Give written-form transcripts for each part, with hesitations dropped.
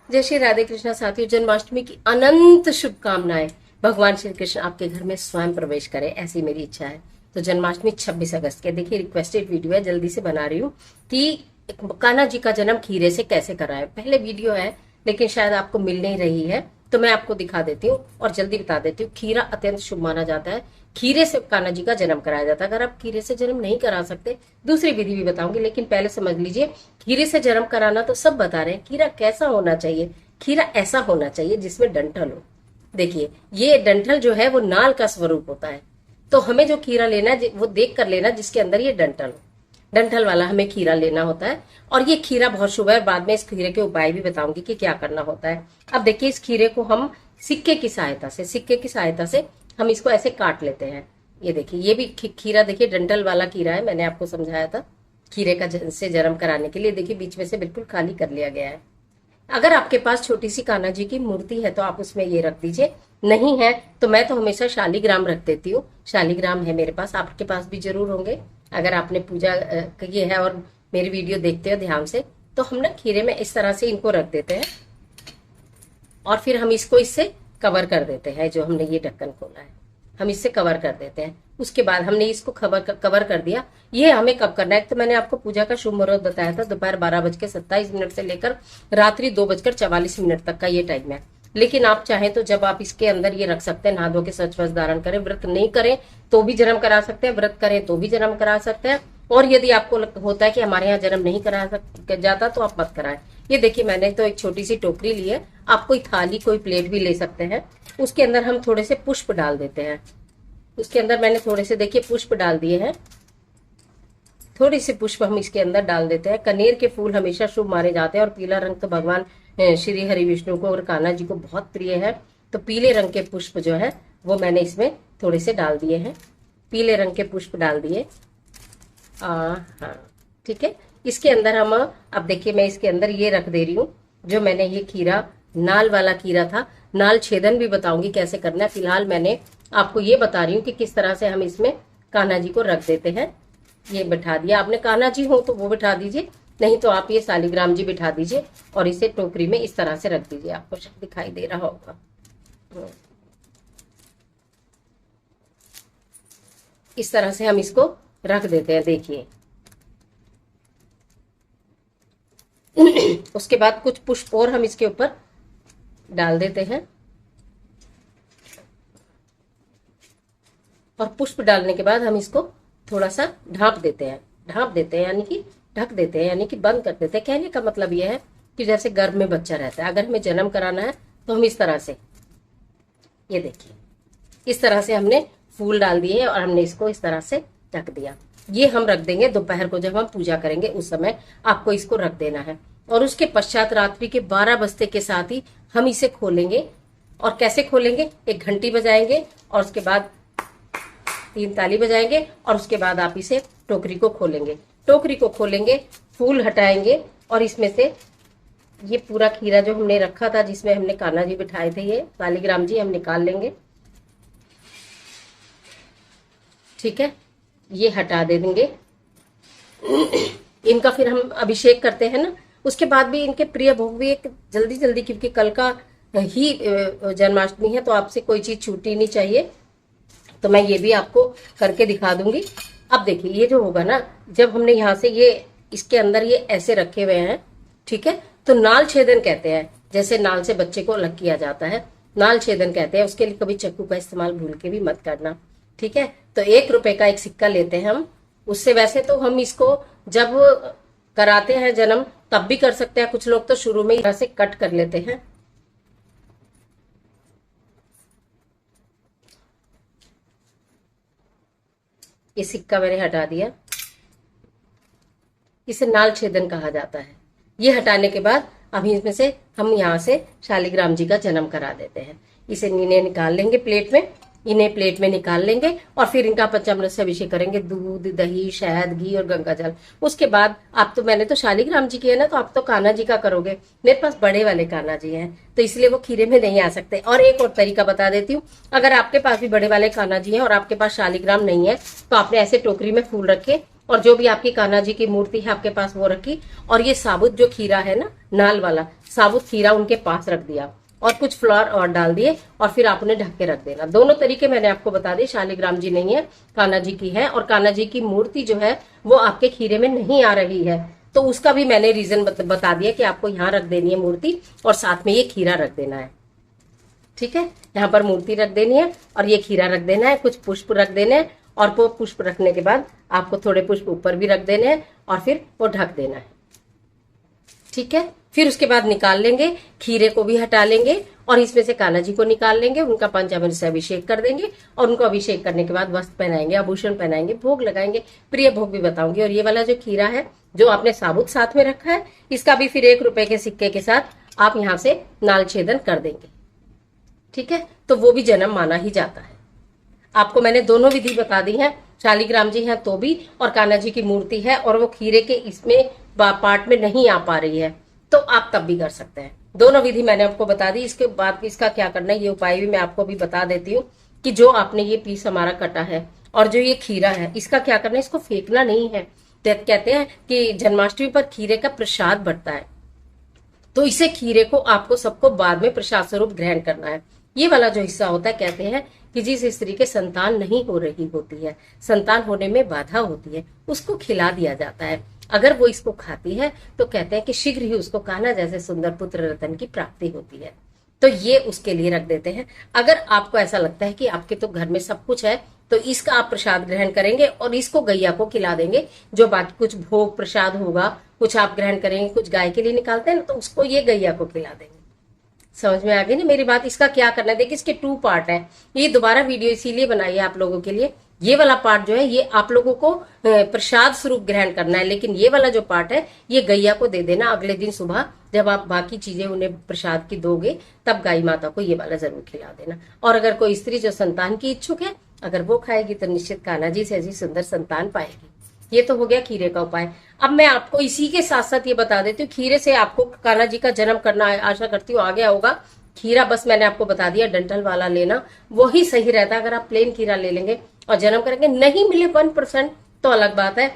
जय श्री राधे कृष्णा साथियों, जन्माष्टमी की अनंत शुभकामनाएं। भगवान श्री कृष्ण आपके घर में स्वयं प्रवेश करें, ऐसी मेरी इच्छा है। तो जन्माष्टमी 26 अगस्त के, देखिए रिक्वेस्टेड वीडियो है, जल्दी से बना रही हूँ कि कान्हा जी का जन्म खीरे से कैसे कराएं। पहले वीडियो है लेकिन शायद आपको मिल नहीं रही है, तो मैं आपको दिखा देती हूँ और जल्दी बता देती हूँ। खीरा अत्यंत शुभ माना जाता है, खीरे से कान्हा जी का जन्म कराया जाता है। अगर आप खीरे से जन्म नहीं करा सकते, दूसरी विधि भी बताऊंगी, लेकिन पहले समझ लीजिए खीरे से जन्म कराना तो सब बता रहे हैं। खीरा कैसा होना चाहिए? खीरा ऐसा होना चाहिए जिसमें डंठल हो। देखिए ये डंठल जो है वो नाल का स्वरूप होता है, तो हमें जो खीरा लेना है वो देख कर लेना जिसके अंदर ये डंठल हो। डंठल वाला हमें खीरा लेना होता है और ये खीरा बहुत शुभ है। बाद में इस खीरे के उपाय भी बताऊंगी कि क्या करना होता है। अब देखिए इस खीरे को हम सिक्के की सहायता से हम इसको ऐसे काट लेते हैं। ये देखिए ये भी खीरा, देखिए डंठल वाला खीरा है, मैंने आपको समझाया था खीरे का से जन्म कराने के लिए। देखिए बीच में से बिल्कुल खाली कर लिया गया है। अगर आपके पास छोटी सी कान्हा जी की मूर्ति है तो आप उसमें ये रख दीजिए, नहीं है तो मैं तो हमेशा शालीग्राम रख देती हूँ। शालीग्राम है मेरे पास, आपके पास भी जरूर होंगे अगर आपने पूजा की है और मेरी वीडियो देखते हो ध्यान से। तो हम ना खीरे में इस तरह से इनको रख देते हैं और फिर हम इसको इससे कवर कर देते हैं। जो हमने ये ढक्कन खोला है हम इससे कवर कर देते हैं। उसके बाद हमने इसको कवर कर दिया। ये हमें कब करना है, तो मैंने आपको पूजा का शुभ मुहूर्त बताया था, दोपहर 12:27 से लेकर रात्रि 2:44 तक का ये टाइम है। लेकिन आप चाहें तो जब आप इसके अंदर ये रख सकते हैं, नहा धो के सच वच धारण करें। व्रत नहीं करें तो भी जन्म करा सकते हैं, व्रत करें तो भी जन्म करा सकते हैं। और यदि आपको होता है कि हमारे यहाँ जन्म नहीं करा जाता तो आप मत कराएं। ये देखिए मैंने तो एक छोटी सी टोकरी ली है, आप कोई थाली कोई प्लेट भी ले सकते हैं। उसके अंदर हम थोड़े से पुष्प डाल देते हैं। उसके अंदर मैंने थोड़े से देखिए पुष्प डाल दिए हैं, थोड़ी सी पुष्प हम इसके अंदर डाल देते हैं। कनेर के फूल हमेशा शुभ माने जाते हैं और पीला रंग तो भगवान श्री हरि विष्णु को और कान्हा जी को बहुत प्रिय है। तो पीले रंग के पुष्प जो है वो मैंने इसमें थोड़े से डाल दिए हैं। पीले रंग के पुष्प डाल दिए। हाँ ठीक है। इसके अंदर हम अब देखिए मैं इसके अंदर ये रख दे रही हूँ, जो मैंने ये खीरा नाल वाला खीरा था। नाल छेदन भी बताऊंगी कैसे करना है। फिलहाल मैंने आपको ये बता रही हूँ कि किस तरह से हम इसमें कान्हा जी को रख देते हैं। ये बिठा दिया आपने, कान्हा जी हो तो वो बिठा दीजिए, नहीं तो आप ये शालीग्राम जी बिठा दीजिए और इसे टोकरी में इस तरह से रख दीजिए। आपको दिखाई दे रहा होगा। इस तरह से हम इसको रख देते हैं, देखिए। उसके बाद कुछ पुष्प और हम इसके ऊपर डाल देते हैं और पुष्प डालने के बाद हम इसको थोड़ा सा ढांप देते हैं यानी कि ढक देते हैं, यानी कि बंद कर देते हैं। कहने का मतलब यह है कि जैसे गर्भ में बच्चा रहता है, अगर हमें जन्म कराना है तो हम इस तरह से, ये देखिए इस तरह से हमने फूल डाल दिए और हमने इसको इस तरह से ढक दिया। ये हम रख देंगे दोपहर को, जब हम पूजा करेंगे उस समय आपको इसको रख देना है। और उसके पश्चात रात्रि के 12 बजते के साथ ही हम इसे खोलेंगे। और कैसे खोलेंगे, एक घंटी बजाएंगे और उसके बाद 3 ताली बजाएंगे और उसके बाद आप इसे टोकरी को खोलेंगे। टोकरी को खोलेंगे, फूल हटाएंगे और इसमें से ये पूरा खीरा जो हमने रखा था, जिसमें हमने कान्हा जी बिठाए थे, ये शालीग्राम जी, हम निकाल लेंगे। ठीक है, ये हटा दे देंगे। इनका फिर हम अभिषेक करते हैं ना, उसके बाद भी इनके प्रिय भोग भी एक जल्दी, क्योंकि कल का ही जन्माष्टमी है तो आपसे कोई चीज छूटनी नहीं चाहिए। तो मैं ये भी आपको करके दिखा दूंगी। अब देखिए ये जो होगा ना, जब हमने यहाँ से ये इसके अंदर ये ऐसे रखे हुए हैं, ठीक है, तो नाल छेदन कहते हैं। जैसे नाल से बच्चे को अलग किया जाता है, नाल छेदन कहते हैं। उसके लिए कभी चाकू का इस्तेमाल भूल के भी मत करना, ठीक है। तो 1 रुपए का एक सिक्का लेते हैं हम, उससे वैसे तो हम इसको जब कराते हैं जन्म तब भी कर सकते हैं, कुछ लोग तो शुरू में ही ऐसे कट कर लेते हैं। ये सिक्का मैंने हटा दिया, इसे नाल छेदन कहा जाता है। ये हटाने के बाद अभी इसमें से हम यहाँ से शालीग्राम जी का जन्म करा देते हैं। इसे इन्हें निकाल लेंगे प्लेट में, इन्हें प्लेट में निकाल लेंगे और फिर इनका पंचामृत से अभिषेक करेंगे, दूध, दही, शहद, घी और गंगा जल। उसके बाद आप तो, मैंने तो शालीग्राम जी किया ना, तो आप तो कान्हा जी का करोगे। मेरे पास बड़े वाले कान्हा जी हैं तो इसलिए वो खीरे में नहीं आ सकते। और एक और तरीका बता देती हूँ, अगर आपके पास भी बड़े वाले कान्हा जी हैं और आपके पास शालीग्राम नहीं है तो आपने ऐसे टोकरी में फूल रखे और जो भी आपकी कान्हा जी की मूर्ति है आपके पास वो रखी, और ये साबुत जो खीरा है ना, नाल वाला साबुत खीरा उनके पास रख दिया, और कुछ फ्लावर और डाल दिए, और फिर आप उन्हें ढक के रख देना। दोनों तरीके मैंने आपको बता दिए, शालिग्राम जी नहीं है, कान्हा जी की है, और कान्हा जी की मूर्ति जो है वो आपके खीरे में नहीं आ रही है, तो उसका भी मैंने रीजन बता दिया कि आपको यहाँ रख देनी है मूर्ति, और साथ में ये खीरा रख देना है। ठीक है, यहाँ पर मूर्ति रख देनी है और ये खीरा रख देना है, कुछ पुष्प रख देने हैं, और वो पुष्प रखने के बाद आपको थोड़े पुष्प ऊपर भी रख देने हैं, और फिर वो ढक देना है। ठीक है, फिर उसके बाद निकाल लेंगे, खीरे को भी हटा लेंगे, और इसमें से कान्हा जी को निकाल लेंगे, उनका पंचामृत से अभिषेक कर देंगे, और उनको अभिषेक करने के बाद वस्त्र पहनाएंगे, आभूषण पहनाएंगे, भोग लगाएंगे, प्रिय भोग भी बताऊंगी। और ये वाला जो खीरा है जो आपने साबुत साथ में रखा है, इसका भी फिर 1 रुपए के सिक्के के साथ आप यहाँ से नाल छेदन कर देंगे। ठीक है, तो वो भी जन्म माना ही जाता है। आपको मैंने दोनों विधि बता दी है, शालिग्राम जी हैं तो भी, और कान्हा जी की मूर्ति है और वो खीरे के इसमें पार्ट में नहीं आ पा रही है, तो आप तब भी कर सकते हैं। दोनों विधि मैंने आपको बता दी। इसके बाद इसका क्या करना है, ये उपाय भी मैं आपको भी बता देती हूँ कि जो आपने ये पीस हमारा कटा है और जो ये खीरा है, इसका क्या करना है, इसको फेंकना नहीं है। कहते हैं कि जन्माष्टमी पर खीरे का प्रसाद बढ़ता है, तो इसे खीरे को आपको सबको बाद में प्रसाद स्वरूप ग्रहण करना है। ये वाला जो हिस्सा होता है, कहते हैं कि जिस स्त्री के संतान नहीं हो रही होती है, संतान होने में बाधा होती है, उसको खिला दिया जाता है। अगर वो इसको खाती है तो कहते हैं कि शीघ्र ही उसको कान्हा जैसे सुंदर पुत्र रतन की प्राप्ति होती है, तो ये उसके लिए रख देते हैं। अगर आपको ऐसा लगता है कि आपके तो घर में सब कुछ है, तो इसका आप प्रसाद ग्रहण करेंगे और इसको गैया को खिला देंगे। जो बाकी कुछ भोग प्रसाद होगा, कुछ आप ग्रहण करेंगे, कुछ गाय के लिए निकालते हैं ना, तो उसको ये गैया को खिला देंगे। समझ में आ गई ना मेरी बात। इसका क्या करना है, देखिए इसके 2 पार्ट है। ये दोबारा वीडियो इसीलिए बनाई है आप लोगों के लिए। ये वाला पार्ट जो है ये आप लोगों को प्रसाद स्वरूप ग्रहण करना है, लेकिन ये वाला जो पार्ट है ये गैया को दे देना। अगले दिन सुबह जब आप बाकी चीजें उन्हें प्रसाद की दोगे, तब गाय माता को ये वाला जरूर खिला देना। और अगर कोई स्त्री जो संतान की इच्छुक है, अगर वो खाएगी तो निश्चित कान्हा जी से ऐसी सुंदर संतान पाएगी। ये तो हो गया खीरे का उपाय। अब मैं आपको इसी के साथ साथ ये बता देती हूँ, खीरे से आपको कान्हा जी का जन्म करना है, आशा करती हूँ आ गया होगा। खीरा बस मैंने आपको बता दिया, डंठल वाला लेना वही सही रहता है। अगर आप प्लेन खीरा ले लेंगे और जन्म करेंगे, नहीं मिले 1% तो अलग बात है।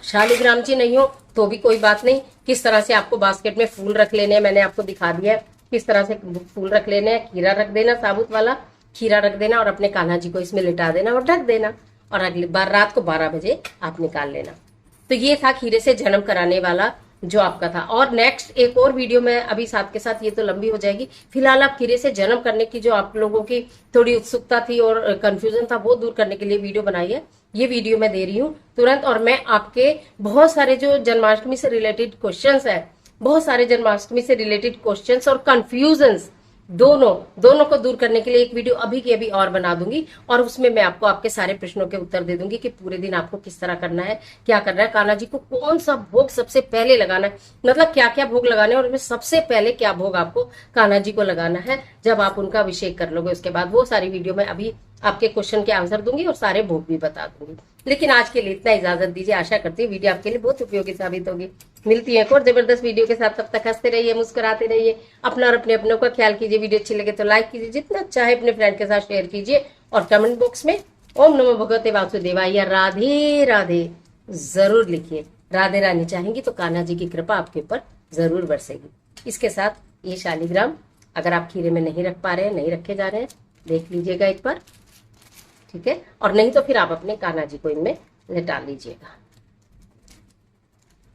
शालिग्राम जी नहीं हो तो भी कोई बात नहीं। किस तरह से आपको बास्केट में फूल रख लेने हैं मैंने आपको दिखा दिया है, किस तरह से फूल रख लेने हैं। खीरा रख देना, साबुत वाला खीरा रख देना, और अपने कान्हा जी को इसमें लिटा देना और ढक देना, और अगली बार रात को 12 बजे आप निकाल लेना। तो ये था खीरे से जन्म कराने वाला जो आपका था। और नेक्स्ट एक और वीडियो में अभी साथ के साथ, ये तो लंबी हो जाएगी। फिलहाल आप खीरे से जन्म करने की जो आप लोगों की थोड़ी उत्सुकता थी और कंफ्यूजन था, वो दूर करने के लिए वीडियो बनाई है। ये वीडियो मैं दे रही हूँ तुरंत। और मैं आपके बहुत सारे जो जन्माष्टमी से रिलेटेड क्वेश्चंस है, बहुत सारे जन्माष्टमी से रिलेटेड क्वेश्चंस और कंफ्यूजन्स दोनों को दूर करने के लिए एक वीडियो अभी की अभी और बना दूंगी, और उसमें मैं आपको आपके सारे प्रश्नों के उत्तर दे दूंगी कि पूरे दिन आपको किस तरह करना है, क्या करना है, कान्हा जी को कौन सा भोग सबसे पहले लगाना है, मतलब क्या क्या भोग लगाने हैं, और उसमें सबसे पहले क्या भोग आपको कान्हा जी को लगाना है जब आप उनका अभिषेक कर लोगे। उसके बाद वो सारी वीडियो में अभी आपके क्वेश्चन के आंसर दूंगी और सारे भोग भी बता दूंगी। लेकिन आज के लिए इतना इजाजत दीजिए। आशा करती हूँ वीडियो आपके लिए बहुत उपयोगी साबित होगी। मिलती है एक और जबरदस्त वीडियो के साथ, तब तक हंसते रहिए, मुस्कुराते रहिए, अपना और अपने अपनों का ख्याल कीजिए। वीडियो अच्छी लगे तो लाइक कीजिए, जितना चाहे अपने फ्रेंड के साथ शेयर कीजिए, और कमेंट बॉक्स में ओम नमो भगवते वासुदेवाय या राधे राधे जरूर लिखिए। राधे रानी चाहेंगी तो कान्हा जी की कृपा आपके ऊपर जरूर बरसेगी। इसके साथ ये शालिग्राम अगर आप खीरे में नहीं रख पा रहे हैं, नहीं रखे जा रहे हैं, देख लीजिएगा एक बार, ठीक है। और नहीं तो फिर आप अपने कान्हा जी को इनमें लिटा लीजिएगा।